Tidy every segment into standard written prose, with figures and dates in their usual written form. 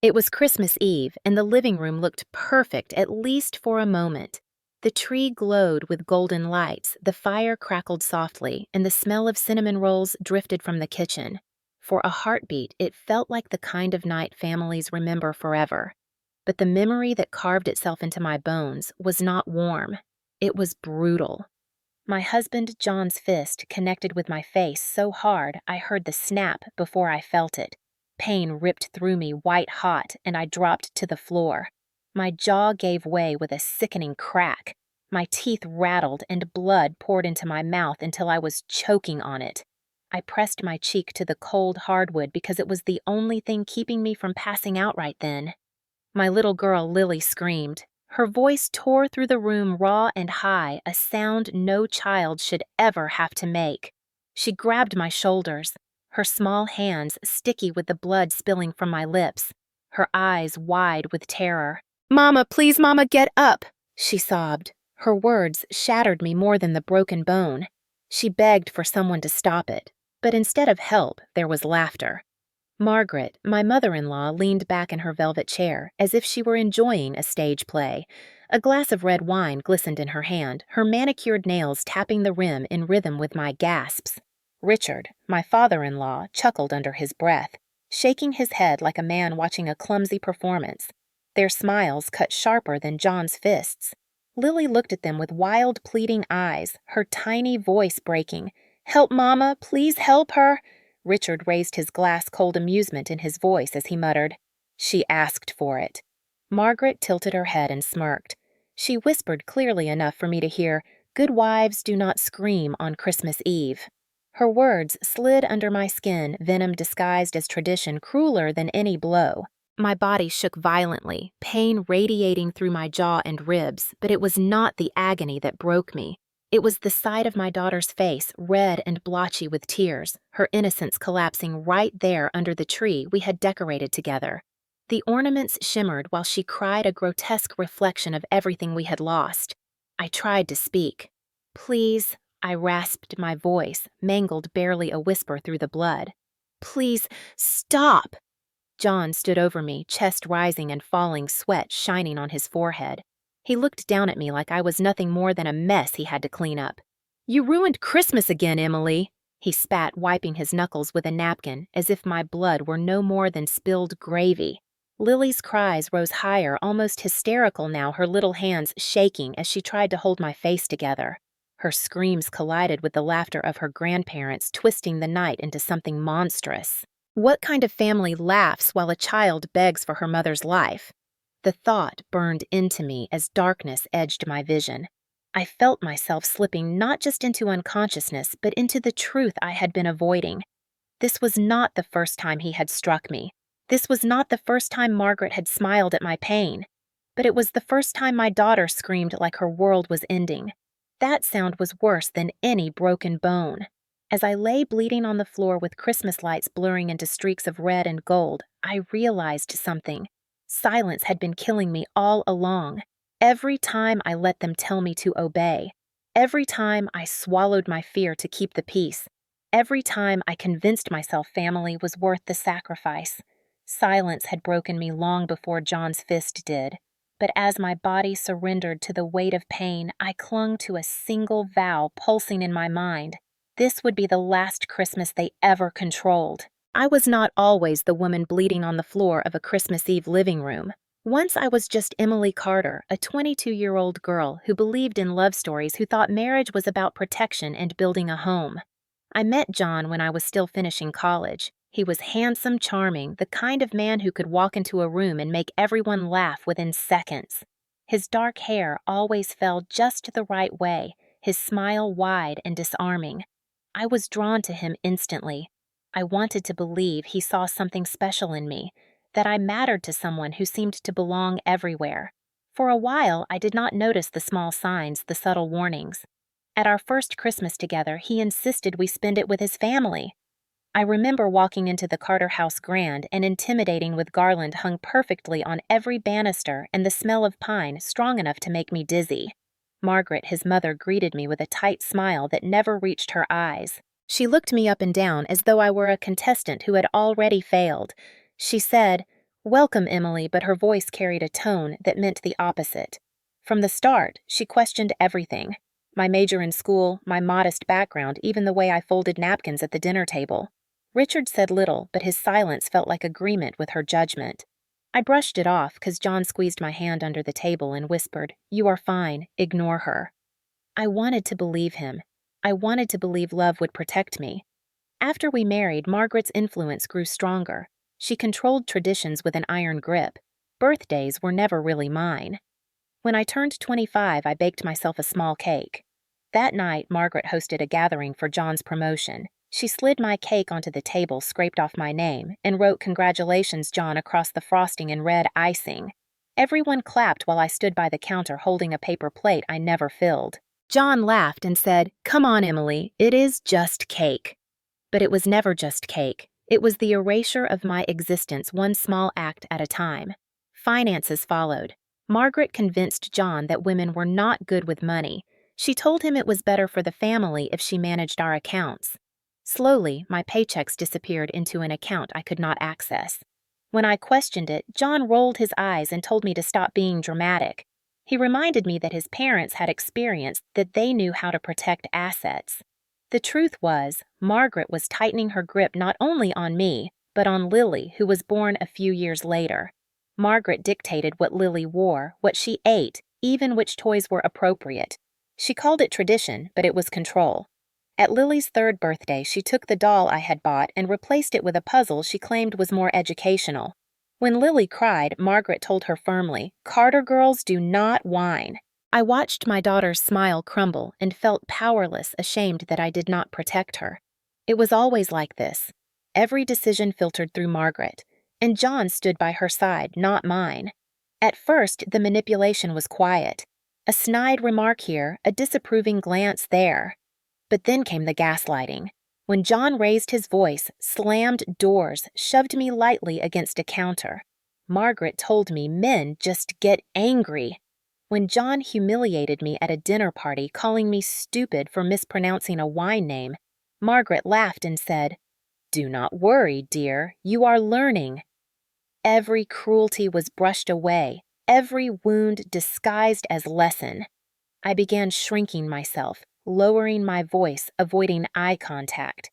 It was Christmas Eve, and the living room looked perfect, at least for a moment. The tree glowed with golden lights, the fire crackled softly, and the smell of cinnamon rolls drifted from the kitchen. For a heartbeat, it felt like the kind of night families remember forever. But the memory that carved itself into my bones was not warm. It was brutal. My husband John's fist connected with my face so hard I heard the snap before I felt it. Pain ripped through me white hot, and I dropped to the floor. My jaw gave way with a sickening crack. My teeth rattled and blood poured into my mouth until I was choking on it. I pressed my cheek to the cold hardwood because it was the only thing keeping me from passing out right then. My little girl Lily screamed. Her voice tore through the room raw and high, a sound no child should ever have to make. She grabbed my shoulders, her small hands sticky with the blood spilling from my lips, her eyes wide with terror. "Mama, please, Mama, get up," she sobbed. Her words shattered me more than the broken bone. She begged for someone to stop it, but instead of help, there was laughter. Margaret, my mother-in-law, leaned back in her velvet chair, as if she were enjoying a stage play. A glass of red wine glistened in her hand, her manicured nails tapping the rim in rhythm with my gasps. Richard, my father-in-law, chuckled under his breath, shaking his head like a man watching a clumsy performance. Their smiles cut sharper than John's fists. Lily looked at them with wild, pleading eyes, her tiny voice breaking. "Help, Mama! Please help her!" Richard raised his glass-cold amusement in his voice as he muttered, "She asked for it." Margaret tilted her head and smirked. She whispered clearly enough for me to hear, "Good wives do not scream on Christmas Eve." Her words slid under my skin, venom disguised as tradition crueler than any blow. My body shook violently, pain radiating through my jaw and ribs, but it was not the agony that broke me. It was the sight of my daughter's face, red and blotchy with tears, her innocence collapsing right there under the tree we had decorated together. The ornaments shimmered while she cried a grotesque reflection of everything we had lost. I tried to speak. "Please," I rasped my voice, mangled barely a whisper through the blood. "Please, stop!" John stood over me, chest rising and falling, sweat shining on his forehead. He looked down at me like I was nothing more than a mess he had to clean up. "You ruined Christmas again, Emily," he spat, wiping his knuckles with a napkin, as if my blood were no more than spilled gravy. Lily's cries rose higher, almost hysterical now, her little hands shaking as she tried to hold my face together. Her screams collided with the laughter of her grandparents, twisting the night into something monstrous. What kind of family laughs while a child begs for her mother's life? The thought burned into me as darkness edged my vision. I felt myself slipping not just into unconsciousness, but into the truth I had been avoiding. This was not the first time he had struck me. This was not the first time Margaret had smiled at my pain. But it was the first time my daughter screamed like her world was ending. That sound was worse than any broken bone. As I lay bleeding on the floor with Christmas lights blurring into streaks of red and gold, I realized something. Silence had been killing me all along. Every time I let them tell me to obey. Every time I swallowed my fear to keep the peace. Every time I convinced myself family was worth the sacrifice. Silence had broken me long before John's fist did. But as my body surrendered to the weight of pain, I clung to a single vow pulsing in my mind. This would be the last Christmas they ever controlled. I was not always the woman bleeding on the floor of a Christmas Eve living room. Once I was just Emily Carter, a 22-year-old girl who believed in love stories, who thought marriage was about protection and building a home. I met John when I was still finishing college. He was handsome, charming, the kind of man who could walk into a room and make everyone laugh within seconds. His dark hair always fell just the right way, his smile wide and disarming. I was drawn to him instantly. I wanted to believe he saw something special in me, that I mattered to someone who seemed to belong everywhere. For a while, I did not notice the small signs, the subtle warnings. At our first Christmas together, he insisted we spend it with his family. I remember walking into the Carter house grand and intimidating with garland hung perfectly on every banister and the smell of pine strong enough to make me dizzy. Margaret, his mother, greeted me with a tight smile that never reached her eyes. She looked me up and down as though I were a contestant who had already failed. She said, Welcome, Emily, but her voice carried a tone that meant the opposite. From the start, she questioned everything: my major in school, my modest background, even the way I folded napkins at the dinner table. Richard said little, but his silence felt like agreement with her judgment. I brushed it off because John squeezed my hand under the table and whispered, "You are fine, ignore her." I wanted to believe him. I wanted to believe love would protect me. After we married, Margaret's influence grew stronger. She controlled traditions with an iron grip. Birthdays were never really mine. When I turned 25, I baked myself a small cake. That night, Margaret hosted a gathering for John's promotion. She slid my cake onto the table, scraped off my name, and wrote "Congratulations, John" across the frosting in red icing. Everyone clapped while I stood by the counter holding a paper plate I never filled. John laughed and said, "Come on, Emily, it is just cake." But it was never just cake. It was the erasure of my existence, one small act at a time. Finances followed. Margaret convinced John that women were not good with money. She told him it was better for the family if she managed our accounts. Slowly, my paychecks disappeared into an account I could not access. When I questioned it, John rolled his eyes and told me to stop being dramatic. He reminded me that his parents had experience, that they knew how to protect assets. The truth was, Margaret was tightening her grip not only on me, but on Lily, who was born a few years later. Margaret dictated what Lily wore, what she ate, even which toys were appropriate. She called it tradition, but it was control. At Lily's third birthday, she took the doll I had bought and replaced it with a puzzle she claimed was more educational. When Lily cried, Margaret told her firmly, "Carter girls do not whine." I watched my daughter's smile crumble and felt powerless, ashamed that I did not protect her. It was always like this. Every decision filtered through Margaret, and John stood by her side, not mine. At first, the manipulation was quiet. A snide remark here, a disapproving glance there. But then came the gaslighting. When John raised his voice, slammed doors, shoved me lightly against a counter. Margaret told me men just get angry. When John humiliated me at a dinner party, calling me stupid for mispronouncing a wine name, Margaret laughed and said, "Do not worry, dear, you are learning." Every cruelty was brushed away, every wound disguised as lesson. I began shrinking myself, lowering my voice, avoiding eye contact.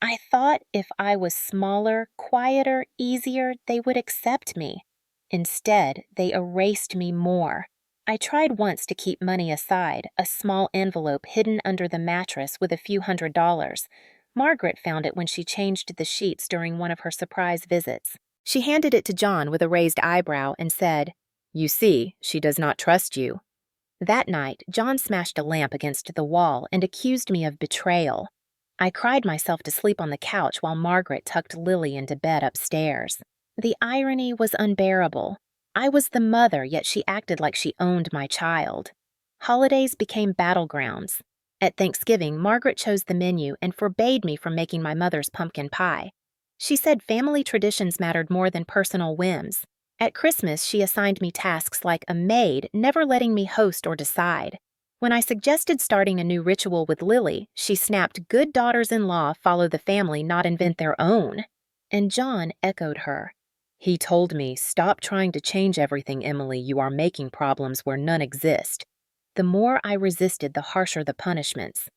I thought if I was smaller, quieter, easier, they would accept me. Instead, they erased me more. I tried once to keep money aside, a small envelope hidden under the mattress with a few $100s. Margaret found it when she changed the sheets during one of her surprise visits. She handed it to John with a raised eyebrow and said, "You see, she does not trust you." That night, John smashed a lamp against the wall and accused me of betrayal. I cried myself to sleep on the couch while Margaret tucked Lily into bed upstairs. The irony was unbearable. I was the mother, yet she acted like she owned my child. Holidays became battlegrounds. At Thanksgiving, Margaret chose the menu and forbade me from making my mother's pumpkin pie. She said family traditions mattered more than personal whims. At Christmas, she assigned me tasks like a maid, never letting me host or decide. When I suggested starting a new ritual with Lily, she snapped, "Good daughters-in-law follow the family, not invent their own." And John echoed her. He told me, "Stop trying to change everything, Emily. You are making problems where none exist." The more I resisted, the harsher the punishments.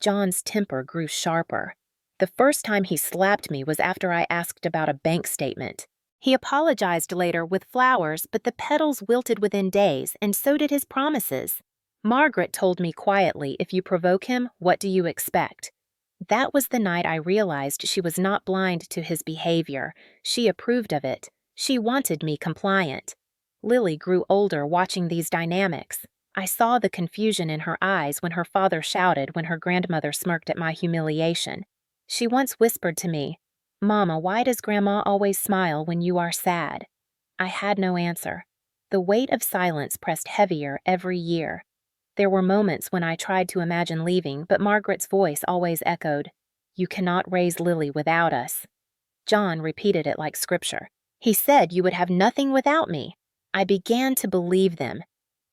John's temper grew sharper. The first time he slapped me was after I asked about a bank statement. He apologized later with flowers, but the petals wilted within days, and so did his promises. Margaret told me quietly, "If you provoke him, what do you expect?" That was the night I realized she was not blind to his behavior. She approved of it. She wanted me compliant. Lily grew older watching these dynamics. I saw the confusion in her eyes when her father shouted, when her grandmother smirked at my humiliation. She once whispered to me, "Mama, why does Grandma always smile when you are sad?" I had no answer. The weight of silence pressed heavier every year. There were moments when I tried to imagine leaving, but Margaret's voice always echoed, "You cannot raise Lily without us." John repeated it like scripture. He said you would have nothing without me. I began to believe them.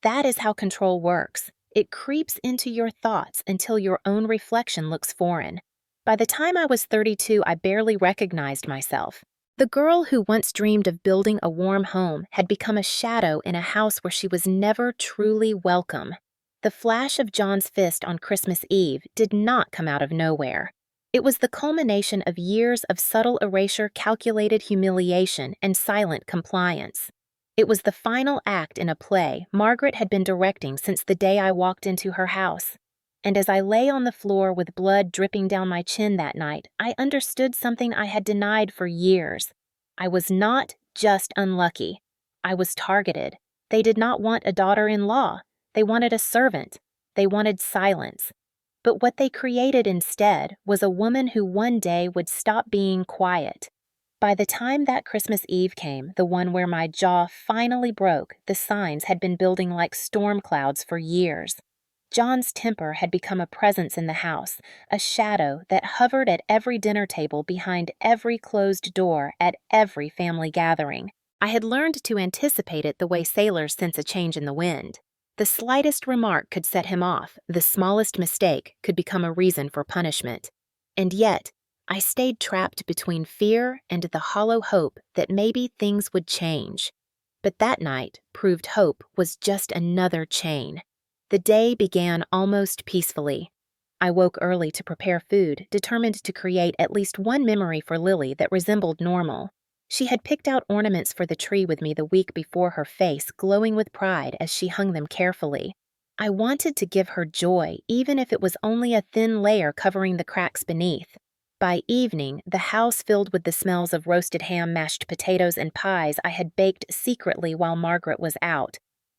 That is how control works. It creeps into your thoughts until your own reflection looks foreign. By the time I was 32, I barely recognized myself. The girl who once dreamed of building a warm home had become a shadow in a house where she was never truly welcome. The flash of John's fist on Christmas Eve did not come out of nowhere. It was the culmination of years of subtle erasure, calculated humiliation, and silent compliance. It was the final act in a play Margaret had been directing since the day I walked into her house. And as I lay on the floor with blood dripping down my chin that night, I understood something I had denied for years. I was not just unlucky. I was targeted. They did not want a daughter-in-law. They wanted a servant. They wanted silence. But what they created instead was a woman who one day would stop being quiet. By the time that Christmas Eve came, the one where my jaw finally broke, the signs had been building like storm clouds for years. John's temper had become a presence in the house, a shadow that hovered at every dinner table, behind every closed door, at every family gathering. I had learned to anticipate it the way sailors sense a change in the wind. The slightest remark could set him off, the smallest mistake could become a reason for punishment. And yet, I stayed trapped between fear and the hollow hope that maybe things would change. But that night proved hope was just another chain. The day began almost peacefully. I woke early to prepare food, determined to create at least one memory for Lily that resembled normal. She had picked out ornaments for the tree with me the week before, her face glowing with pride as she hung them carefully. I wanted to give her joy, even if it was only a thin layer covering the cracks beneath. By evening, the house filled with the smells of roasted ham, mashed potatoes, and pies I had baked secretly while Margaret was out.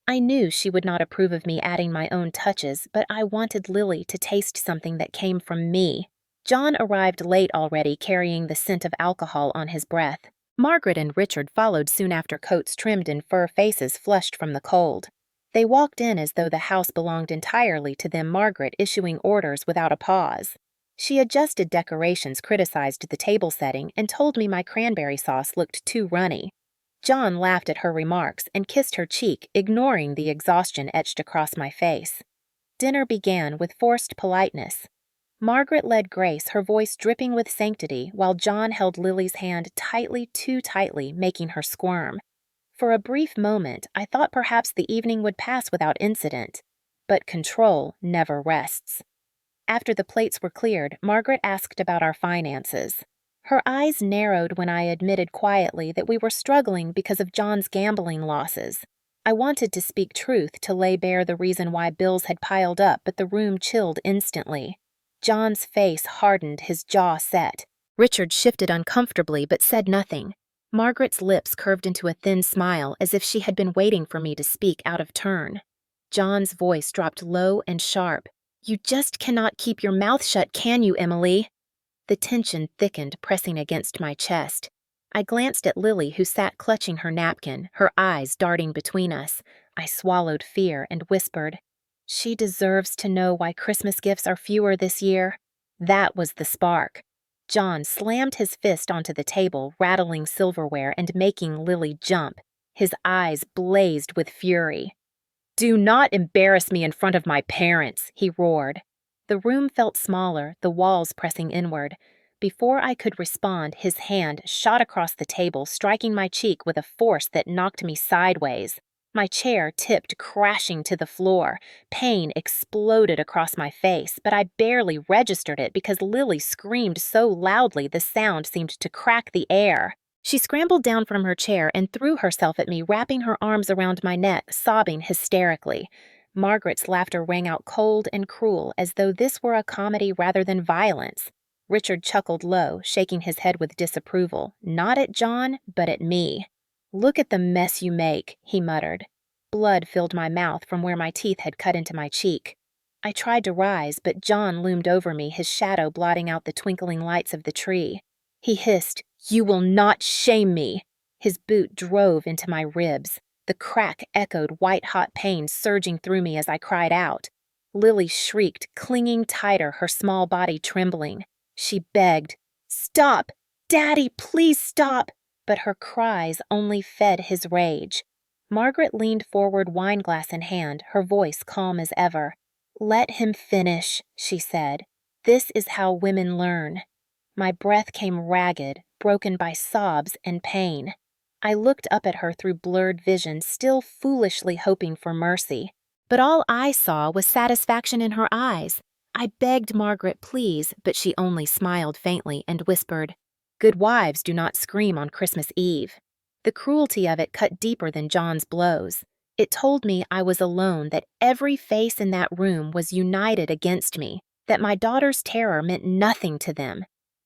I knew she would not approve of me adding my own touches, but I wanted Lily to taste something that came from me. John arrived late already, carrying the scent of alcohol on his breath. Margaret and Richard followed soon after, coats trimmed in fur, faces flushed from the cold. They walked in as though the house belonged entirely to them, Margaret issuing orders without a pause. She adjusted decorations, criticized the table setting, and told me my cranberry sauce looked too runny. John laughed at her remarks and kissed her cheek, ignoring the exhaustion etched across my face. Dinner began with forced politeness. Margaret led grace, her voice dripping with sanctity, while John held Lily's hand tightly, too tightly, making her squirm. For a brief moment, I thought perhaps the evening would pass without incident. But control never rests. After the plates were cleared, Margaret asked about our finances. Her eyes narrowed when I admitted quietly that we were struggling because of John's gambling losses. I wanted to speak truth, to lay bare the reason why bills had piled up, but the room chilled instantly. John's face hardened, his jaw set. Richard shifted uncomfortably but said nothing. Margaret's lips curved into a thin smile, as if she had been waiting for me to speak out of turn. John's voice dropped low and sharp. "You just cannot keep your mouth shut, can you, Emily?" The tension thickened, pressing against my chest. I glanced at Lily, who sat clutching her napkin, her eyes darting between us. I swallowed fear and whispered, "She deserves to know why Christmas gifts are fewer this year." That was the spark. John slammed his fist onto the table, rattling silverware and making Lily jump. His eyes blazed with fury. "Do not embarrass me in front of my parents," he roared. The room felt smaller, the walls pressing inward. Before I could respond, his hand shot across the table, striking my cheek with a force that knocked me sideways. My chair tipped, crashing to the floor. Pain exploded across my face, but I barely registered it because Lily screamed so loudly the sound seemed to crack the air. She scrambled down from her chair and threw herself at me, wrapping her arms around my neck, sobbing hysterically. Margaret's laughter rang out cold and cruel, as though this were a comedy rather than violence. Richard chuckled low, shaking his head with disapproval, not at John, but at me. "Look at the mess you make," he muttered. Blood filled my mouth from where my teeth had cut into my cheek. I tried to rise, but John loomed over me, his shadow blotting out the twinkling lights of the tree. He hissed, "You will not shame me!" His boot drove into my ribs. The crack echoed, white-hot pain surging through me as I cried out. Lily shrieked, clinging tighter, her small body trembling. She begged, "Stop! Daddy, please stop!" But her cries only fed his rage. Margaret leaned forward, wineglass in hand, her voice calm as ever. "Let him finish," she said. "This is how women learn." My breath came ragged, broken by sobs and pain. I looked up at her through blurred vision, still foolishly hoping for mercy. But all I saw was satisfaction in her eyes. I begged Margaret, please, but she only smiled faintly and whispered, "Good wives do not scream on Christmas Eve." The cruelty of it cut deeper than John's blows. It told me I was alone, that every face in that room was united against me, that my daughter's terror meant nothing to them.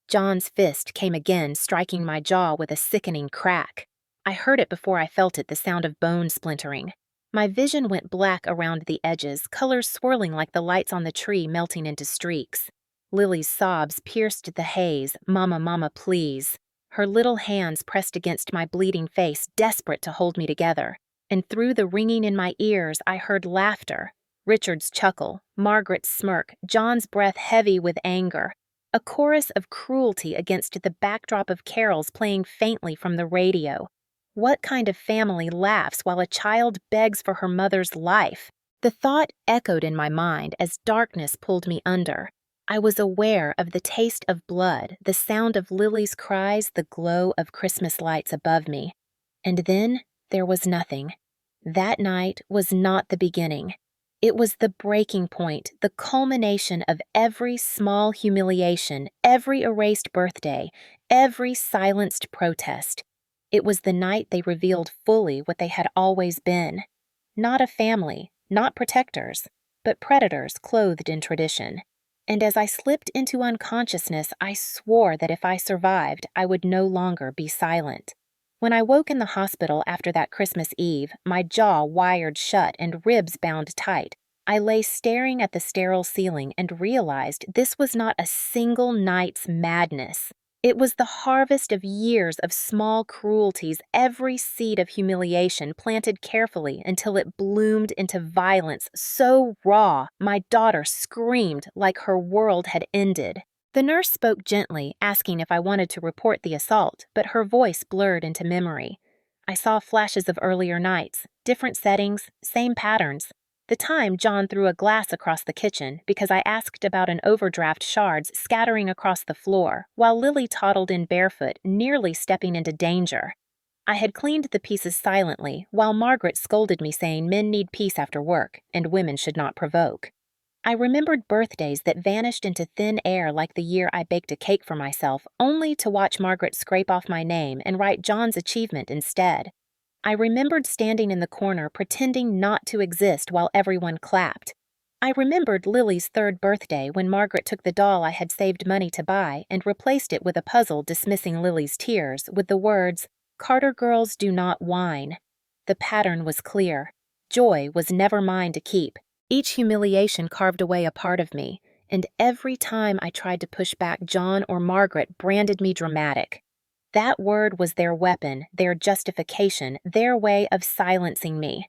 John's fist came again, striking my jaw with a sickening crack. I heard it before I felt it, the sound of bone splintering. My vision went black around the edges, colors swirling like the lights on the tree melting into streaks. Lily's sobs pierced the haze. "Mama, Mama, please." Her little hands pressed against my bleeding face, desperate to hold me together. And through the ringing in my ears, I heard laughter. Richard's chuckle, Margaret's smirk, John's breath heavy with anger. A chorus of cruelty against the backdrop of carols playing faintly from the radio. What kind of family laughs while a child begs for her mother's life? The thought echoed in my mind as darkness pulled me under. I was aware of the taste of blood, the sound of Lily's cries, the glow of Christmas lights above me. And then there was nothing. That night was not the beginning. It was the breaking point, the culmination of every small humiliation, every erased birthday, every silenced protest. It was the night they revealed fully what they had always been. Not a family, not protectors, but predators clothed in tradition. And as I slipped into unconsciousness, I swore that if I survived, I would no longer be silent. When I woke in the hospital after that Christmas Eve, my jaw wired shut and ribs bound tight, I lay staring at the sterile ceiling and realized this was not a single night's madness. It was the harvest of years of small cruelties, every seed of humiliation planted carefully until it bloomed into violence so raw my daughter screamed like her world had ended. The nurse spoke gently, asking if I wanted to report the assault, but her voice blurred into memory. I saw flashes of earlier nights, different settings, same patterns. The time John threw a glass across the kitchen because I asked about an overdraft shards scattering across the floor, while Lily toddled in barefoot, nearly stepping into danger. I had cleaned the pieces silently, while Margaret scolded me saying men need peace after work, and women should not provoke. I remembered birthdays that vanished into thin air like the year I baked a cake for myself, only to watch Margaret scrape off my name and write John's achievement instead. I remembered standing in the corner pretending not to exist while everyone clapped. I remembered Lily's third birthday when Margaret took the doll I had saved money to buy and replaced it with a puzzle dismissing Lily's tears with the words, "Carter girls do not whine." The pattern was clear. Joy was never mine to keep. Each humiliation carved away a part of me, and every time I tried to push back, John or Margaret branded me dramatic. That word was their weapon, their justification, their way of silencing me.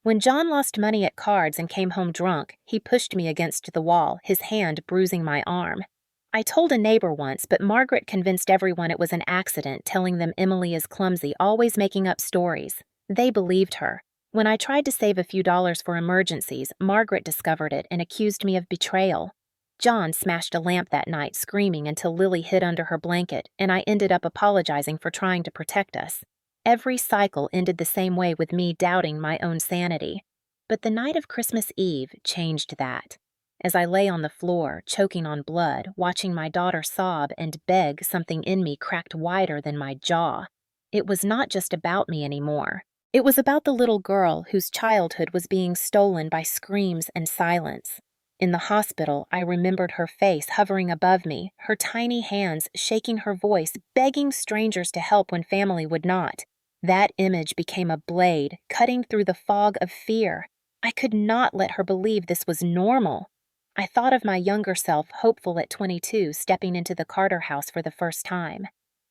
When John lost money at cards and came home drunk, he pushed me against the wall, his hand bruising my arm. I told a neighbor once, but Margaret convinced everyone it was an accident, telling them Emily is clumsy, always making up stories. They believed her. When I tried to save a few dollars for emergencies, Margaret discovered it and accused me of betrayal. John smashed a lamp that night, screaming until Lily hid under her blanket, and I ended up apologizing for trying to protect us. Every cycle ended the same way with me doubting my own sanity. But the night of Christmas Eve changed that. As I lay on the floor, choking on blood, watching my daughter sob and beg, something in me cracked wider than my jaw. It was not just about me anymore. It was about the little girl whose childhood was being stolen by screams and silence. In the hospital, I remembered her face hovering above me, her tiny hands shaking, her voice begging strangers to help when family would not. That image became a blade, cutting through the fog of fear. I could not let her believe this was normal. I thought of my younger self, hopeful at 22, stepping into the Carter house for the first time.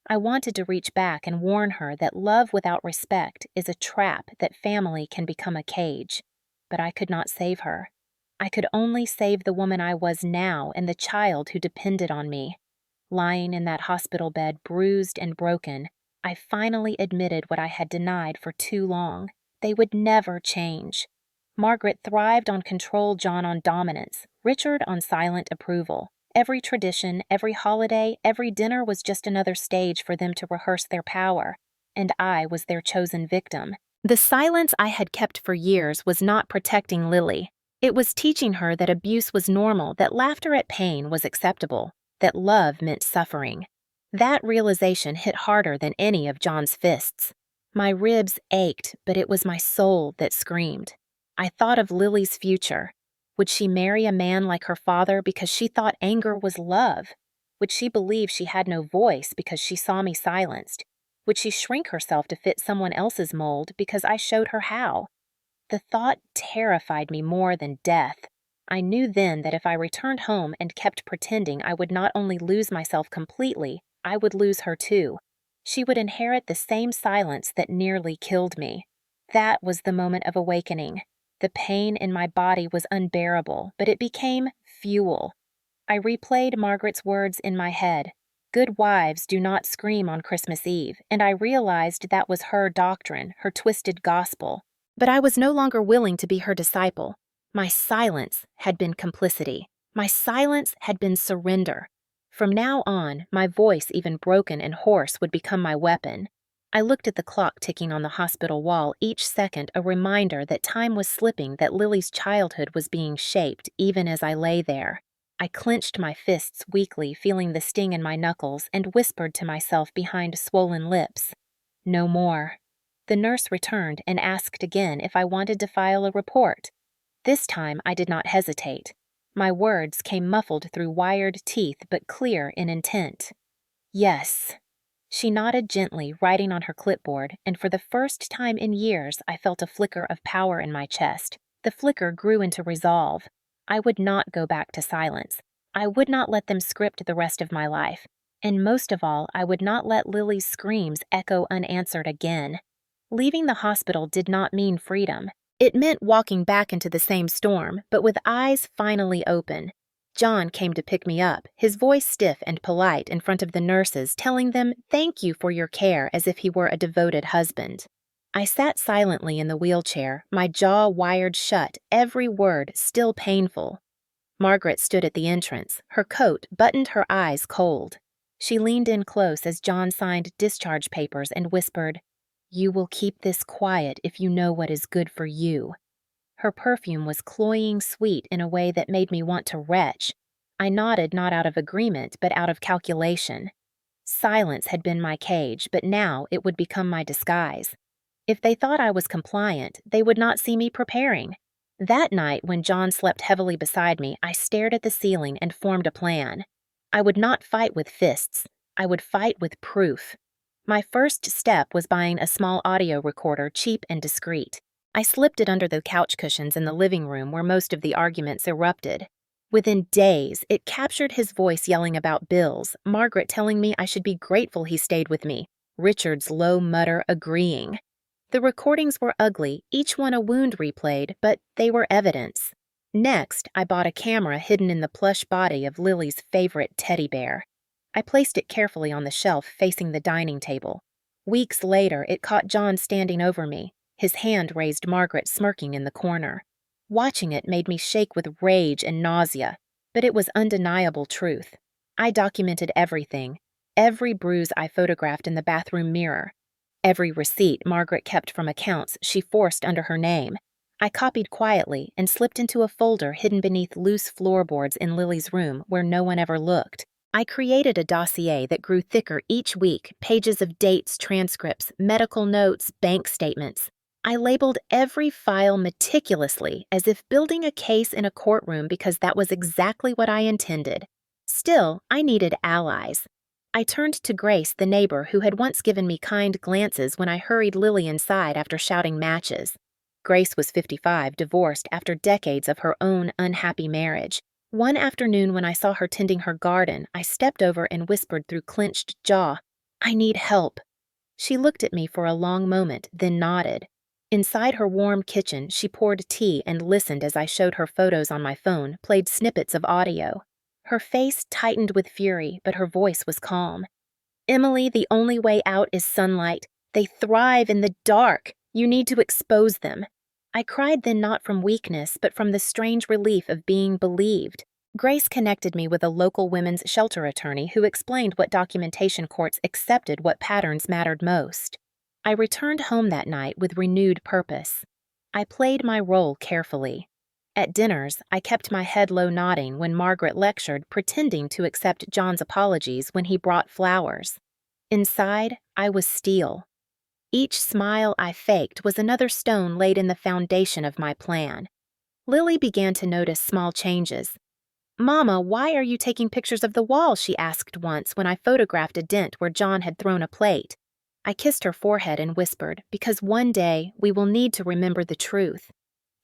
I wanted to reach back and warn her that love without respect is a trap, that family can become a cage. But I could not save her. I could only save the woman I was now and the child who depended on me. Lying in that hospital bed, bruised and broken, I finally admitted what I had denied for too long. They would never change. Margaret thrived on control, John on dominance, Richard on silent approval, Every tradition, every holiday, every dinner was just another stage for them to rehearse their power, and I was their chosen victim. The silence I had kept for years was not protecting Lily. It was teaching her that abuse was normal, that laughter at pain was acceptable, that love meant suffering. That realization hit harder than any of John's fists. My ribs ached, but it was my soul that screamed. I thought of Lily's future. Would she marry a man like her father because she thought anger was love? Would she believe she had no voice because she saw me silenced? Would she shrink herself to fit someone else's mold because I showed her how? The thought terrified me more than death. I knew then that if I returned home and kept pretending, I would not only lose myself completely, I would lose her too. She would inherit the same silence that nearly killed me. That was the moment of awakening. The pain in my body was unbearable, but it became fuel. I replayed Margaret's words in my head. Good wives do not scream on Christmas Eve, and I realized that was her doctrine, her twisted gospel. But I was no longer willing to be her disciple. My silence had been complicity. My silence had been surrender. From now on, my voice, even broken and hoarse, would become my weapon. I looked at the clock ticking on the hospital wall, each second a reminder that time was slipping, that Lily's childhood was being shaped, even as I lay there. I clenched my fists weakly, feeling the sting in my knuckles, and whispered to myself behind swollen lips, "No more." The nurse returned and asked again if I wanted to file a report. This time I did not hesitate. My words came muffled through wired teeth but clear in intent. "Yes." She nodded gently, writing on her clipboard, and for the first time in years I felt a flicker of power in my chest. The flicker grew into resolve. I would not go back to silence. I would not let them script the rest of my life. And most of all, I would not let Lily's screams echo unanswered again. Leaving the hospital did not mean freedom. It meant walking back into the same storm, but with eyes finally open. John came to pick me up, his voice stiff and polite in front of the nurses, telling them, "Thank you for your care," as if he were a devoted husband. I sat silently in the wheelchair, my jaw wired shut, every word still painful. Margaret stood at the entrance, her coat buttoned, her eyes cold. She leaned in close as John signed discharge papers and whispered, "You will keep this quiet if you know what is good for you." Her perfume was cloying sweet in a way that made me want to retch. I nodded, not out of agreement, but out of calculation. Silence had been my cage, but now it would become my disguise. If they thought I was compliant, they would not see me preparing. That night, when John slept heavily beside me, I stared at the ceiling and formed a plan. I would not fight with fists. I would fight with proof. My first step was buying a small audio recorder, cheap and discreet. I slipped it under the couch cushions in the living room where most of the arguments erupted. Within days, it captured his voice yelling about bills, Margaret telling me I should be grateful he stayed with me, Richard's low mutter agreeing. The recordings were ugly, each one a wound replayed, but they were evidence. Next, I bought a camera hidden in the plush body of Lily's favorite teddy bear. I placed it carefully on the shelf facing the dining table. Weeks later, it caught John standing over me, his hand raised, Margaret smirking in the corner. Watching it made me shake with rage and nausea, but it was undeniable truth. I documented everything, every bruise I photographed in the bathroom mirror, every receipt Margaret kept from accounts she forced under her name. I copied quietly and slipped into a folder hidden beneath loose floorboards in Lily's room where no one ever looked. I created a dossier that grew thicker each week, pages of dates, transcripts, medical notes, bank statements. I labeled every file meticulously, as if building a case in a courtroom, because that was exactly what I intended. Still, I needed allies. I turned to Grace, the neighbor who had once given me kind glances when I hurried Lily inside after shouting matches. Grace was 55, divorced after decades of her own unhappy marriage. One afternoon when I saw her tending her garden, I stepped over and whispered through clenched jaw, "I need help." She looked at me for a long moment, then nodded. Inside her warm kitchen, she poured tea and listened as I showed her photos on my phone, played snippets of audio. Her face tightened with fury, but her voice was calm. "Emily, the only way out is sunlight. They thrive in the dark. You need to expose them." I cried then, not from weakness, but from the strange relief of being believed. Grace connected me with a local women's shelter attorney who explained what documentation courts accepted what patterns mattered most. I returned home that night with renewed purpose. I played my role carefully. At dinners, I kept my head low nodding when Margaret lectured, pretending to accept John's apologies when he brought flowers. Inside, I was steel. Each smile I faked was another stone laid in the foundation of my plan. Lily began to notice small changes. "Mama, why are you taking pictures of the wall?" she asked once when I photographed a dent where John had thrown a plate. I kissed her forehead and whispered, "Because one day we will need to remember the truth."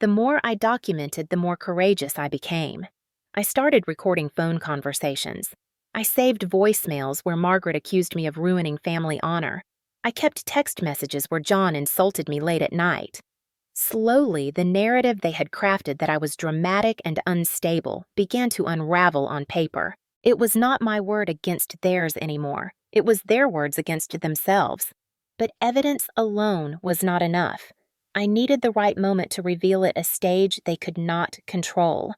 The more I documented, the more courageous I became. I started recording phone conversations. I saved voicemails where Margaret accused me of ruining family honor. I kept text messages where John insulted me late at night. Slowly, the narrative they had crafted that I was dramatic and unstable began to unravel on paper. It was not my word against theirs anymore. It was their words against themselves. But evidence alone was not enough. I needed the right moment to reveal it, a stage they could not control.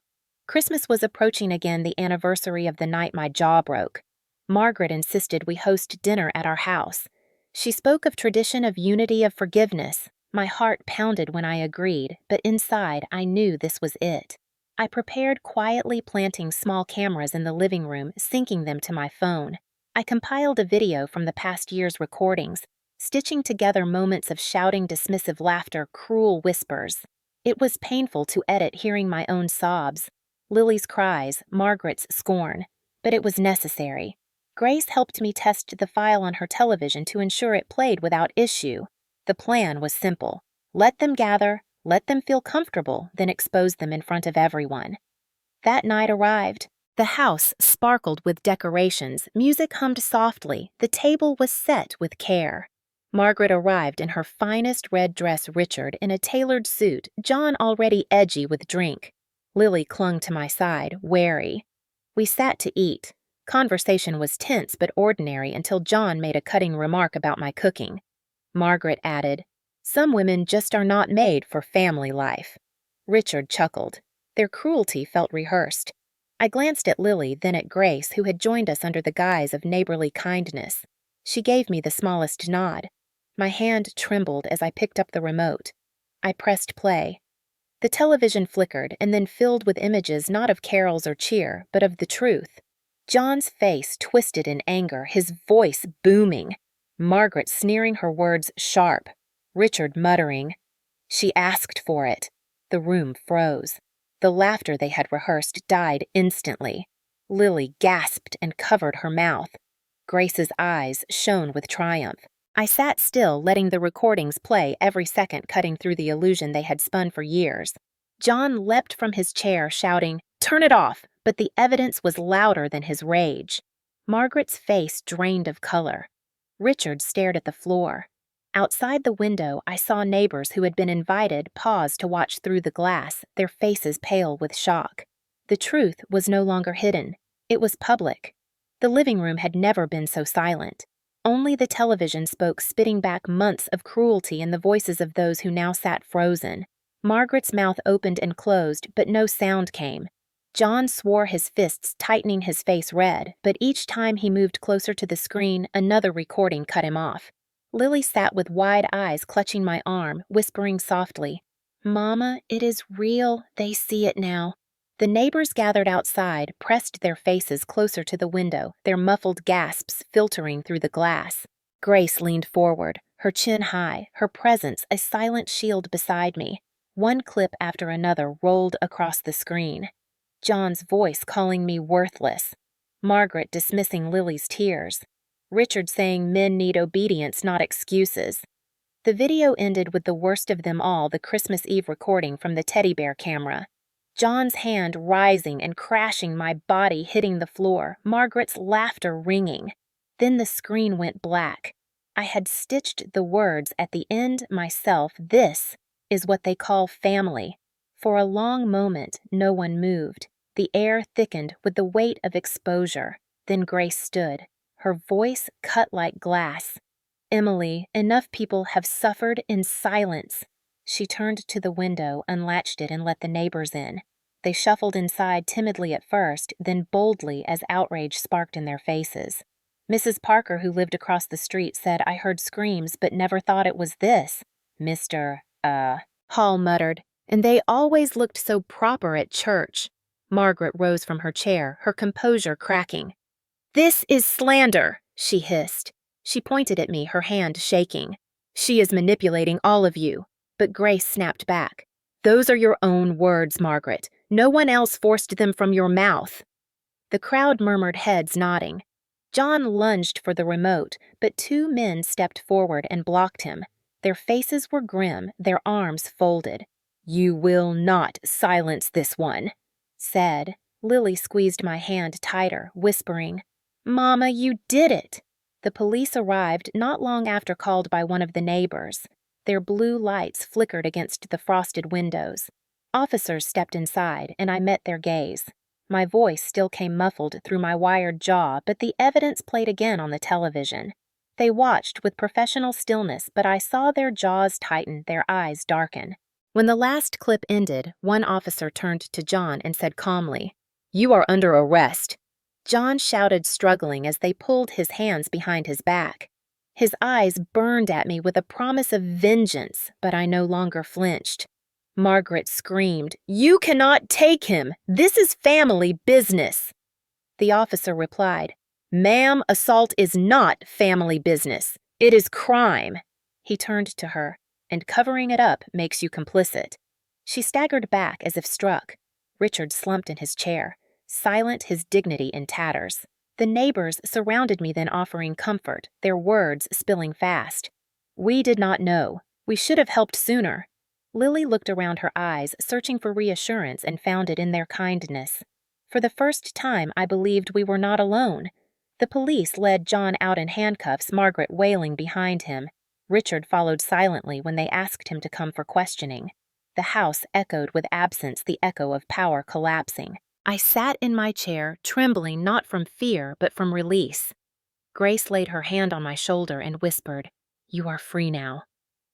Christmas was approaching again, the anniversary of the night my jaw broke. Margaret insisted we host dinner at our house. She spoke of tradition, of unity, of forgiveness. My heart pounded when I agreed, but inside I knew this was it. I prepared quietly, planting small cameras in the living room, syncing them to my phone. I compiled a video from the past year's recordings, stitching together moments of shouting, dismissive laughter, cruel whispers. It was painful to edit, hearing my own sobs, Lily's cries, Margaret's scorn, but it was necessary. Grace helped me test the file on her television to ensure it played without issue. The plan was simple. Let them gather, let them feel comfortable, then expose them in front of everyone. That night arrived. The house sparkled with decorations, music hummed softly, the table was set with care. Margaret arrived in her finest red dress, Richard in a tailored suit, John already edgy with drink. Lily clung to my side, wary. We sat to eat. Conversation was tense but ordinary until John made a cutting remark about my cooking. Margaret added, "Some women just are not made for family life." Richard chuckled. Their cruelty felt rehearsed. I glanced at Lily, then at Grace, who had joined us under the guise of neighborly kindness. She gave me the smallest nod. My hand trembled as I picked up the remote. I pressed play. The television flickered and then filled with images not of carols or cheer, but of the truth. John's face twisted in anger, his voice booming. Margaret sneering, her words sharp. Richard muttering, "She asked for it." The room froze. The laughter they had rehearsed died instantly. Lily gasped and covered her mouth. Grace's eyes shone with triumph. I sat still, letting the recordings play every second, cutting through the illusion they had spun for years. John leapt from his chair, shouting, "Turn it off!" But the evidence was louder than his rage. Margaret's face drained of color. Richard stared at the floor. Outside the window, I saw neighbors who had been invited pause to watch through the glass, their faces pale with shock. The truth was no longer hidden. It was public. The living room had never been so silent. Only the television spoke, spitting back months of cruelty in the voices of those who now sat frozen. Margaret's mouth opened and closed, but no sound came. John swore his fists, tightening his face red, but each time he moved closer to the screen, another recording cut him off. Lily sat with wide eyes, clutching my arm, whispering softly, "Mama, it is real. They see it now." The neighbors gathered outside, pressed their faces closer to the window, their muffled gasps filtering through the glass. Grace leaned forward, her chin high, her presence a silent shield beside me. One clip after another rolled across the screen. John's voice calling me worthless. Margaret dismissing Lily's tears. Richard saying men need obedience, not excuses. The video ended with the worst of them all, the Christmas Eve recording from the teddy bear camera. John's hand rising and crashing, my body hitting the floor, Margaret's laughter ringing. Then the screen went black. I had stitched the words at the end myself, "This is what they call family." For a long moment, no one moved. The air thickened with the weight of exposure. Then Grace stood, her voice cut like glass. "Emily, enough people have suffered in silence." She turned to the window, unlatched it, and let the neighbors in. They shuffled inside timidly at first, then boldly as outrage sparked in their faces. Mrs. Parker, who lived across the street, said, "I heard screams, but never thought it was this." Hall muttered, "and they always looked so proper at church." Margaret rose from her chair, her composure cracking. "This is slander," she hissed. She pointed at me, her hand shaking. "She is manipulating all of you." But Grace snapped back. "Those are your own words, Margaret. No one else forced them from your mouth." The crowd murmured, heads nodding. John lunged for the remote, but two men stepped forward and blocked him. Their faces were grim, their arms folded. "You will not silence this one," said. Lily squeezed my hand tighter, whispering, "Mama, you did it." The police arrived not long after, called by one of the neighbors. Their blue lights flickered against the frosted windows. Officers stepped inside, and I met their gaze. My voice still came muffled through my wired jaw, but the evidence played again on the television. They watched with professional stillness, but I saw their jaws tighten, their eyes darken. When the last clip ended, one officer turned to John and said calmly, "You are under arrest." John shouted, struggling, as they pulled his hands behind his back. His eyes burned at me with a promise of vengeance, but I no longer flinched. Margaret screamed, "You cannot take him! This is family business!" The officer replied, "Ma'am, assault is not family business. It is crime." He turned to her, "And covering it up makes you complicit." She staggered back as if struck. Richard slumped in his chair, silent, his dignity in tatters. The neighbors surrounded me then, offering comfort, their words spilling fast. "We did not know. We should have helped sooner." Lily looked around, her eyes searching for reassurance, and found it in their kindness. For the first time, I believed we were not alone. The police led John out in handcuffs, Margaret wailing behind him. Richard followed silently when they asked him to come for questioning. The house echoed with absence, the echo of power collapsing. I sat in my chair, trembling not from fear, but from release. Grace laid her hand on my shoulder and whispered, "You are free now."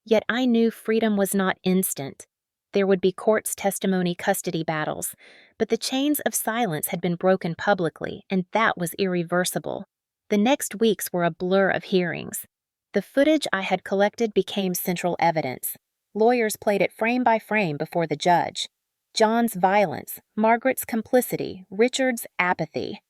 Yet I knew freedom was not instant. There would be courts, testimony, custody battles, but the chains of silence had been broken publicly, and that was irreversible. The next weeks were a blur of hearings. The footage I had collected became central evidence. Lawyers played it frame by frame before the judge. John's violence, Margaret's complicity, Richard's apathy.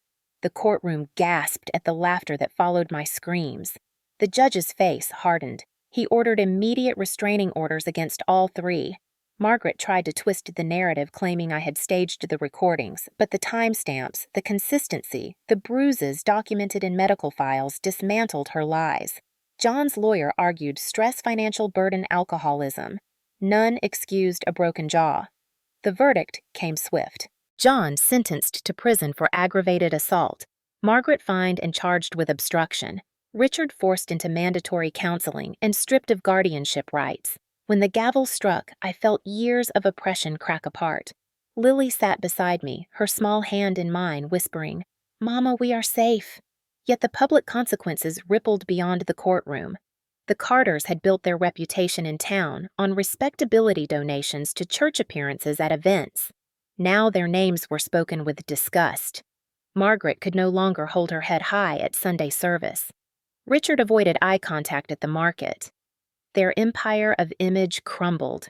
The courtroom gasped at the laughter that followed my screams. The judge's face hardened. He ordered immediate restraining orders against all three. Margaret tried to twist the narrative, claiming I had staged the recordings, but the timestamps, the consistency, the bruises documented in medical files dismantled her lies. John's lawyer argued stress, financial burden, alcoholism. None excused a broken jaw. The verdict came swift. John sentenced to prison for aggravated assault. Margaret fined and charged with obstruction. Richard forced into mandatory counseling and stripped of guardianship rights. When the gavel struck, I felt years of oppression crack apart. Lily sat beside me, her small hand in mine, whispering, "Mama, we are safe." Yet the public consequences rippled beyond the courtroom. The Carters had built their reputation in town on respectability donations to church appearances at events. Now their names were spoken with disgust. Margaret could no longer hold her head high at Sunday service. Richard avoided eye contact at the market. Their empire of image crumbled.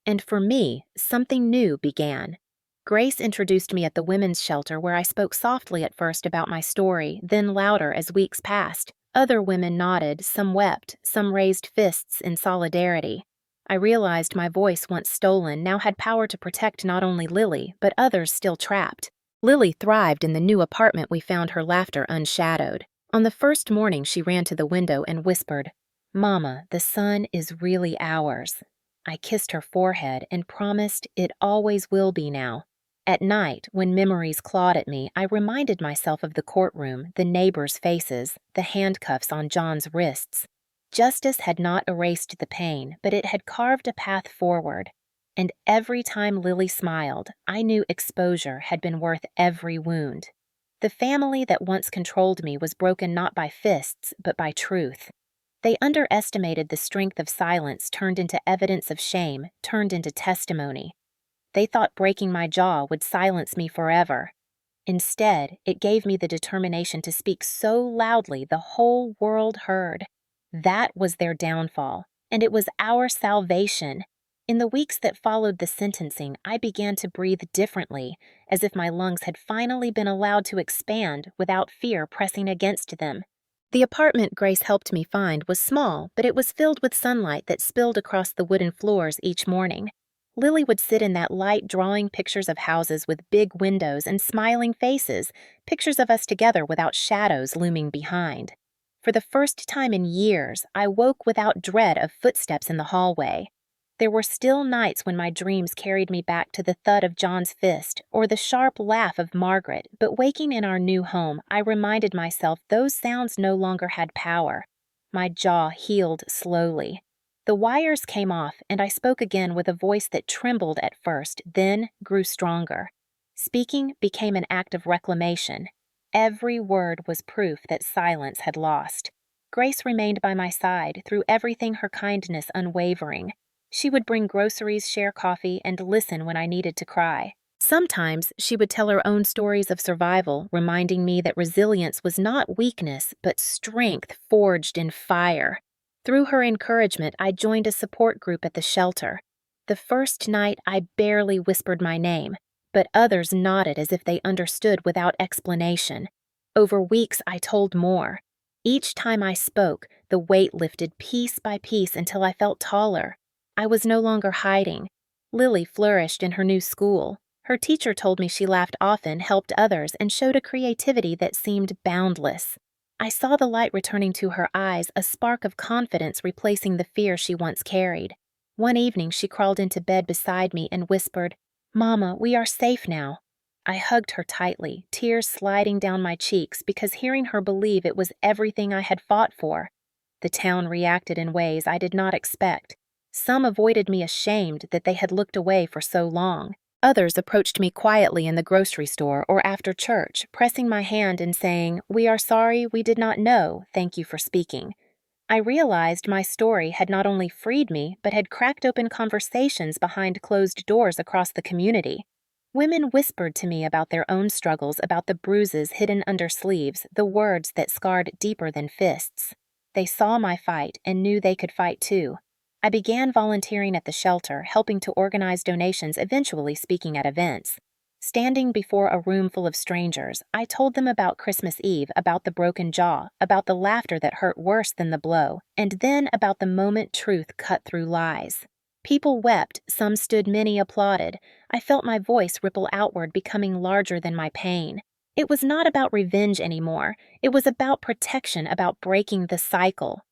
And for me, something new began. Grace introduced me at the women's shelter, where I spoke softly at first about my story, then louder as weeks passed. Other women nodded, some wept, some raised fists in solidarity. I realized my voice, once stolen, now had power to protect not only Lily, but others still trapped. Lily thrived in the new apartment we found, her laughter unshadowed. On the first morning, she ran to the window and whispered, "Mama, the sun is really ours." I kissed her forehead and promised it always will be now. At night, when memories clawed at me, I reminded myself of the courtroom, the neighbors' faces, the handcuffs on John's wrists. Justice had not erased the pain, but it had carved a path forward. And every time Lily smiled, I knew exposure had been worth every wound. The family that once controlled me was broken not by fists, but by truth. They underestimated the strength of silence turned into evidence of shame, turned into testimony. They thought breaking my jaw would silence me forever. Instead, it gave me the determination to speak so loudly the whole world heard. That was their downfall, and it was our salvation. In the weeks that followed the sentencing, I began to breathe differently, as if my lungs had finally been allowed to expand without fear pressing against them. The apartment Grace helped me find was small, but it was filled with sunlight that spilled across the wooden floors each morning. Lily would sit in that light drawing pictures of houses with big windows and smiling faces, pictures of us together without shadows looming behind. For the first time in years, I woke without dread of footsteps in the hallway. There were still nights when my dreams carried me back to the thud of John's fist or the sharp laugh of Margaret, but waking in our new home, I reminded myself those sounds no longer had power. My jaw healed slowly. The wires came off, and I spoke again with a voice that trembled at first, then grew stronger. Speaking became an act of reclamation. Every word was proof that silence had lost. Grace remained by my side, through everything her kindness unwavering. She would bring groceries, share coffee, and listen when I needed to cry. Sometimes she would tell her own stories of survival, reminding me that resilience was not weakness, but strength forged in fire. Through her encouragement, I joined a support group at the shelter. The first night, I barely whispered my name, but others nodded as if they understood without explanation. Over weeks, I told more. Each time I spoke, the weight lifted piece by piece until I felt taller. I was no longer hiding. Lily flourished in her new school. Her teacher told me she laughed often, helped others, and showed a creativity that seemed boundless. I saw the light returning to her eyes, a spark of confidence replacing the fear she once carried. One evening, she crawled into bed beside me and whispered, "Mama, we are safe now." I hugged her tightly, tears sliding down my cheeks because hearing her believe it was everything I had fought for. The town reacted in ways I did not expect. Some avoided me ashamed that they had looked away for so long. Others approached me quietly in the grocery store or after church, pressing my hand and saying, "We are sorry, we did not know, thank you for speaking." I realized my story had not only freed me, but had cracked open conversations behind closed doors across the community. Women whispered to me about their own struggles, about the bruises hidden under sleeves, the words that scarred deeper than fists. They saw my fight and knew they could fight too. I began volunteering at the shelter, helping to organize donations, eventually speaking at events. Standing before a room full of strangers, I told them about Christmas Eve, about the broken jaw, about the laughter that hurt worse than the blow, and then about the moment truth cut through lies. People wept, some stood, many applauded. I felt my voice ripple outward, becoming larger than my pain. It was not about revenge anymore. It was about protection, about breaking the cycle.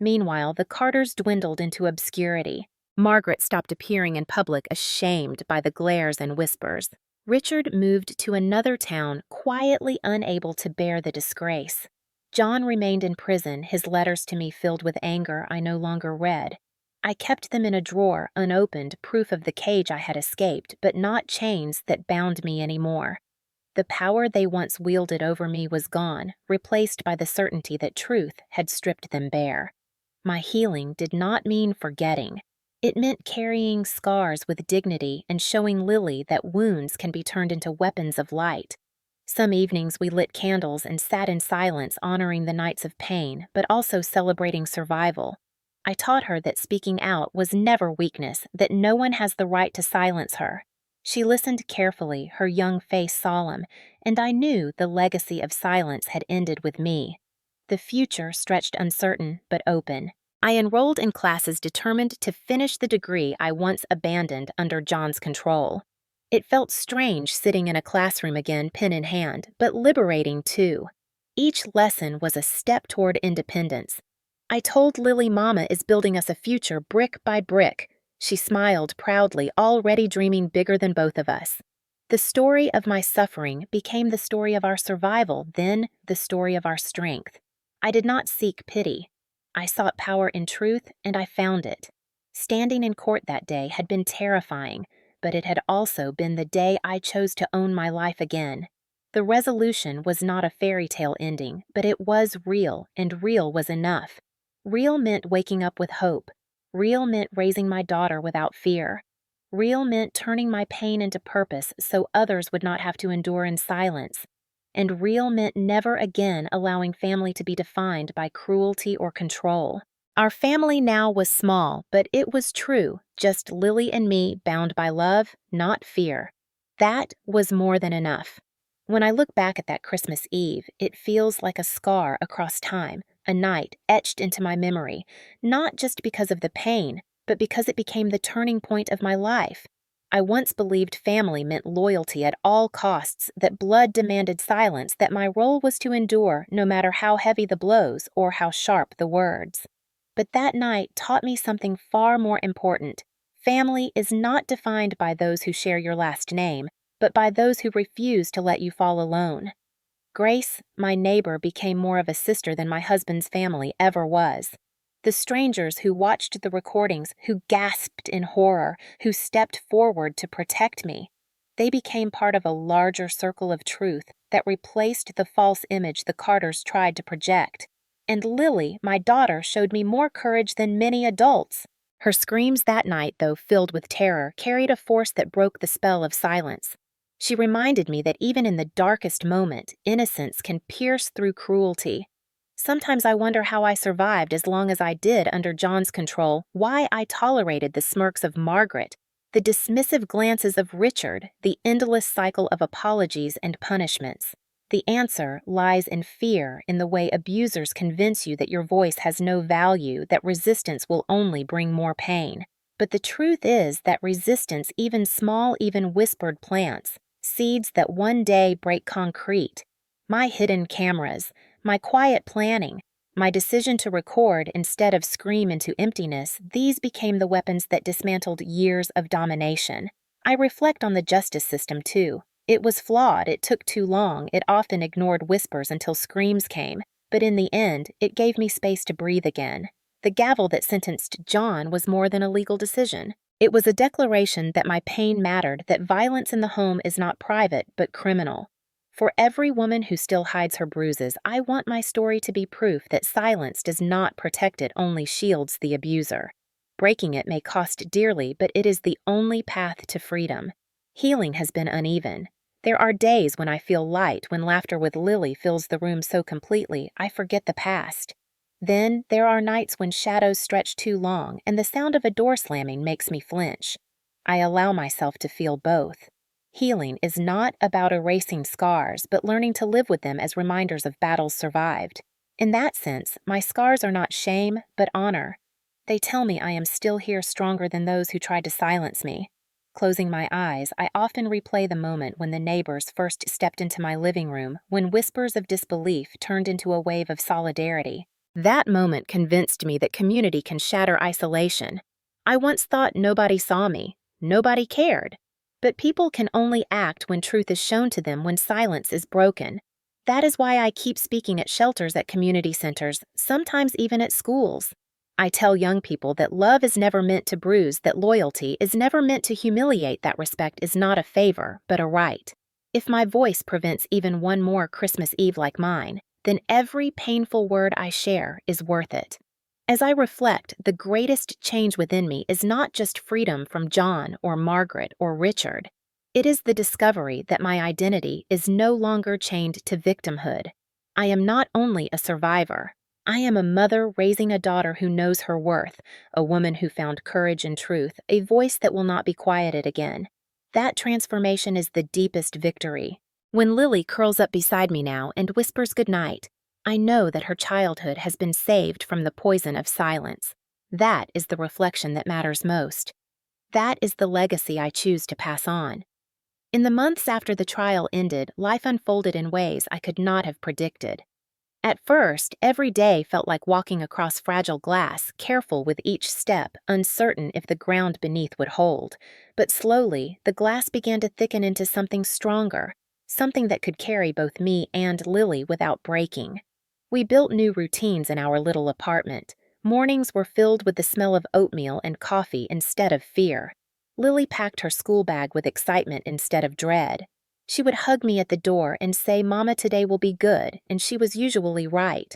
Meanwhile, the Carters dwindled into obscurity. Margaret stopped appearing in public, ashamed by the glares and whispers. Richard moved to another town, quietly unable to bear the disgrace. John remained in prison, his letters to me filled with anger I no longer read. I kept them in a drawer, unopened, proof of the cage I had escaped, but not chains that bound me anymore. The power they once wielded over me was gone, replaced by the certainty that truth had stripped them bare. My healing did not mean forgetting. It meant carrying scars with dignity and showing Lily that wounds can be turned into weapons of light. Some evenings we lit candles and sat in silence, honoring the nights of pain, but also celebrating survival. I taught her that speaking out was never weakness, that no one has the right to silence her. She listened carefully, her young face solemn, and I knew the legacy of silence had ended with me. The future stretched uncertain but open. I enrolled in classes determined to finish the degree I once abandoned under John's control. It felt strange sitting in a classroom again, pen in hand, but liberating too. Each lesson was a step toward independence. I told Lily Mama is building us a future brick by brick. She smiled proudly, already dreaming bigger than both of us. The story of my suffering became the story of our survival, then the story of our strength. I did not seek pity. I sought power in truth, and I found it. Standing in court that day had been terrifying, but it had also been the day I chose to own my life again. The resolution was not a fairy tale ending, but it was real, and real was enough. Real meant waking up with hope. Real meant raising my daughter without fear. Real meant turning my pain into purpose so others would not have to endure in silence. And real meant never again allowing family to be defined by cruelty or control. Our family now was small, but it was true, just Lily and me bound by love, not fear. That was more than enough. When I look back at that Christmas Eve, it feels like a scar across time, a night etched into my memory, not just because of the pain, but because it became the turning point of my life. I once believed family meant loyalty at all costs, that blood demanded silence, that my role was to endure no matter how heavy the blows or how sharp the words. But that night taught me something far more important. Family is not defined by those who share your last name, but by those who refuse to let you fall alone. Grace, my neighbor, became more of a sister than my husband's family ever was. The strangers who watched the recordings, who gasped in horror, who stepped forward to protect me, they became part of a larger circle of truth that replaced the false image the Carters tried to project. And Lily, my daughter, showed me more courage than many adults. Her screams that night, though filled with terror, carried a force that broke the spell of silence. She reminded me that even in the darkest moment, innocence can pierce through cruelty. Sometimes I wonder how I survived as long as I did under John's control, why I tolerated the smirks of Margaret, the dismissive glances of Richard, the endless cycle of apologies and punishments. The answer lies in fear, in the way abusers convince you that your voice has no value, that resistance will only bring more pain. But the truth is that resistance, even small, even whispered plants, seeds that one day break concrete. My hidden cameras, my quiet planning, my decision to record instead of scream into emptiness, these became the weapons that dismantled years of domination. I reflect on the justice system, too. It was flawed, it took too long, it often ignored whispers until screams came, but in the end, it gave me space to breathe again. The gavel that sentenced John was more than a legal decision. It was a declaration that my pain mattered, that violence in the home is not private, but criminal. For every woman who still hides her bruises, I want my story to be proof that silence does not protect it, only shields the abuser. Breaking it may cost dearly, but it is the only path to freedom. Healing has been uneven. There are days when I feel light, when laughter with Lily fills the room so completely, I forget the past. Then there are nights when shadows stretch too long, and the sound of a door slamming makes me flinch. I allow myself to feel both. Healing is not about erasing scars, but learning to live with them as reminders of battles survived. In that sense, my scars are not shame, but honor. They tell me I am still here, stronger than those who tried to silence me. Closing my eyes, I often replay the moment when the neighbors first stepped into my living room, when whispers of disbelief turned into a wave of solidarity. That moment convinced me that community can shatter isolation. I once thought nobody saw me, nobody cared. But people can only act when truth is shown to them, when silence is broken. That is why I keep speaking at shelters, at community centers, sometimes even at schools. I tell young people that love is never meant to bruise, that loyalty is never meant to humiliate, that respect is not a favor, but a right. If my voice prevents even one more Christmas Eve like mine, then every painful word I share is worth it. As I reflect, the greatest change within me is not just freedom from John or Margaret or Richard. It is the discovery that my identity is no longer chained to victimhood. I am not only a survivor. I am a mother raising a daughter who knows her worth, a woman who found courage and truth, a voice that will not be quieted again. That transformation is the deepest victory. When Lily curls up beside me now and whispers goodnight, I know that her childhood has been saved from the poison of silence. That is the reflection that matters most. That is the legacy I choose to pass on. In the months after the trial ended, life unfolded in ways I could not have predicted. At first, every day felt like walking across fragile glass, careful with each step, uncertain if the ground beneath would hold. But slowly, the glass began to thicken into something stronger, something that could carry both me and Lily without breaking. We built new routines in our little apartment. Mornings were filled with the smell of oatmeal and coffee instead of fear. Lily packed her school bag with excitement instead of dread. She would hug me at the door and say, "Mama, today will be good," and she was usually right.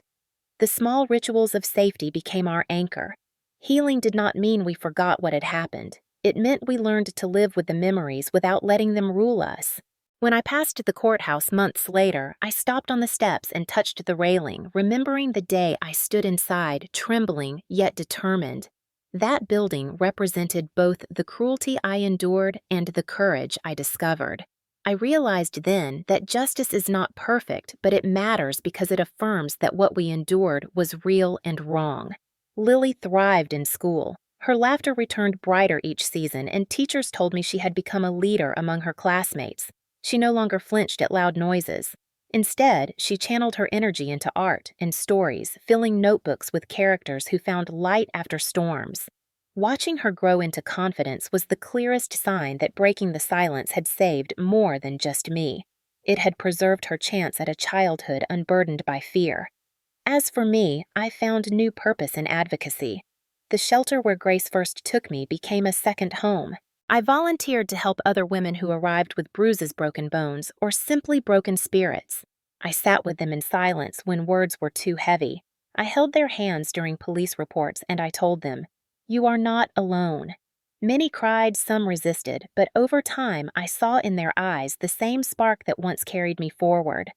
The small rituals of safety became our anchor. Healing did not mean we forgot what had happened. It meant we learned to live with the memories without letting them rule us. When I passed the courthouse months later, I stopped on the steps and touched the railing, remembering the day I stood inside, trembling yet determined. That building represented both the cruelty I endured and the courage I discovered. I realized then that justice is not perfect, but it matters because it affirms that what we endured was real and wrong. Lily thrived in school. Her laughter returned brighter each season, and teachers told me she had become a leader among her classmates. She no longer flinched at loud noises. Instead, she channeled her energy into art and stories, filling notebooks with characters who found light after storms. Watching her grow into confidence was the clearest sign that breaking the silence had saved more than just me. It had preserved her chance at a childhood unburdened by fear. As for me, I found new purpose in advocacy. The shelter where Grace first took me became a second home. I volunteered to help other women who arrived with bruises, broken bones, or simply broken spirits. I sat with them in silence when words were too heavy. I held their hands during police reports, and I told them, "You are not alone." Many cried, some resisted, but over time I saw in their eyes the same spark that once carried me forward.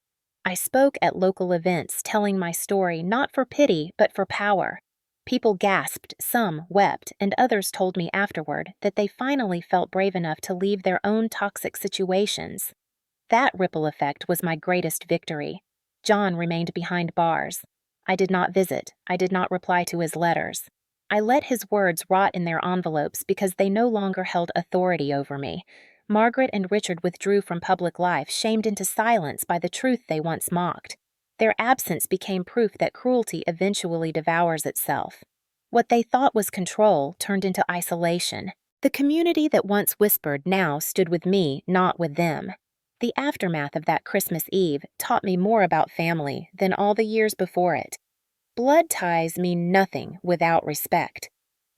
I spoke at local events, telling my story not for pity, but for power. People gasped, some wept, and others told me afterward that they finally felt brave enough to leave their own toxic situations. That ripple effect was my greatest victory. John remained behind bars. I did not visit. I did not reply to his letters. I let his words rot in their envelopes because they no longer held authority over me. Margaret and Richard withdrew from public life, shamed into silence by the truth they once mocked. Their absence became proof that cruelty eventually devours itself. What they thought was control turned into isolation. The community that once whispered now stood with me, not with them. The aftermath of that Christmas Eve taught me more about family than all the years before it. Blood ties mean nothing without respect.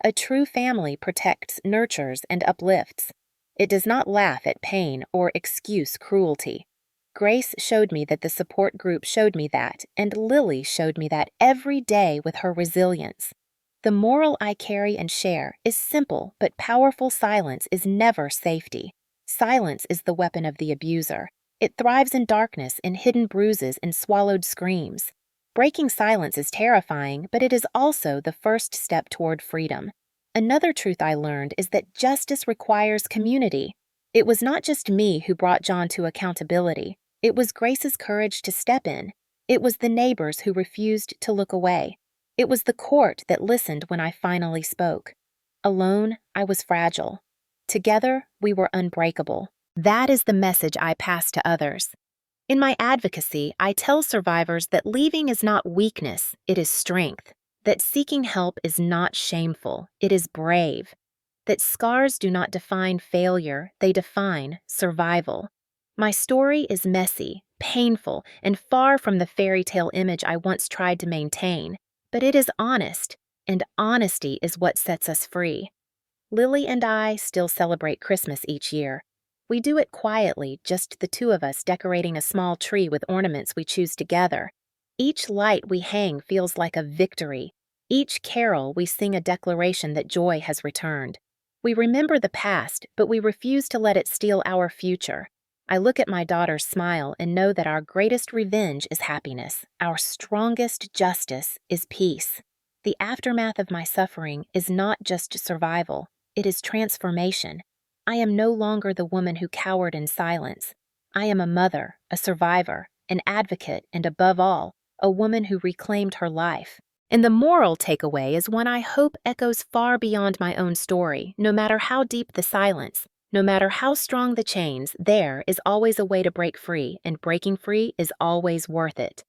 A true family protects, nurtures, and uplifts. It does not laugh at pain or excuse cruelty. Grace showed me that, the support group showed me that, and Lily showed me that every day with her resilience. The moral I carry and share is simple, but powerful. Silence is never safety. Silence is the weapon of the abuser. It thrives in darkness, in hidden bruises, and swallowed screams. Breaking silence is terrifying, but it is also the first step toward freedom. Another truth I learned is that justice requires community. It was not just me who brought John to accountability. It was Grace's courage to step in. It was the neighbors who refused to look away. It was the court that listened when I finally spoke. Alone, I was fragile. Together, we were unbreakable. That is the message I pass to others. In my advocacy, I tell survivors that leaving is not weakness, it is strength. That seeking help is not shameful, it is brave. That scars do not define failure, they define survival. My story is messy, painful, and far from the fairy tale image I once tried to maintain, but it is honest, and honesty is what sets us free. Lily and I still celebrate Christmas each year. We do it quietly, just the two of us decorating a small tree with ornaments we choose together. Each light we hang feels like a victory. Each carol we sing a declaration that joy has returned. We remember the past, but we refuse to let it steal our future. I look at my daughter's smile and know that our greatest revenge is happiness. Our strongest justice is peace. The aftermath of my suffering is not just survival, it is transformation. I am no longer the woman who cowered in silence. I am a mother, a survivor, an advocate, and above all, a woman who reclaimed her life. And the moral takeaway is one I hope echoes far beyond my own story. No matter how deep the silence, no matter how strong the chains, there is always a way to break free, and breaking free is always worth it.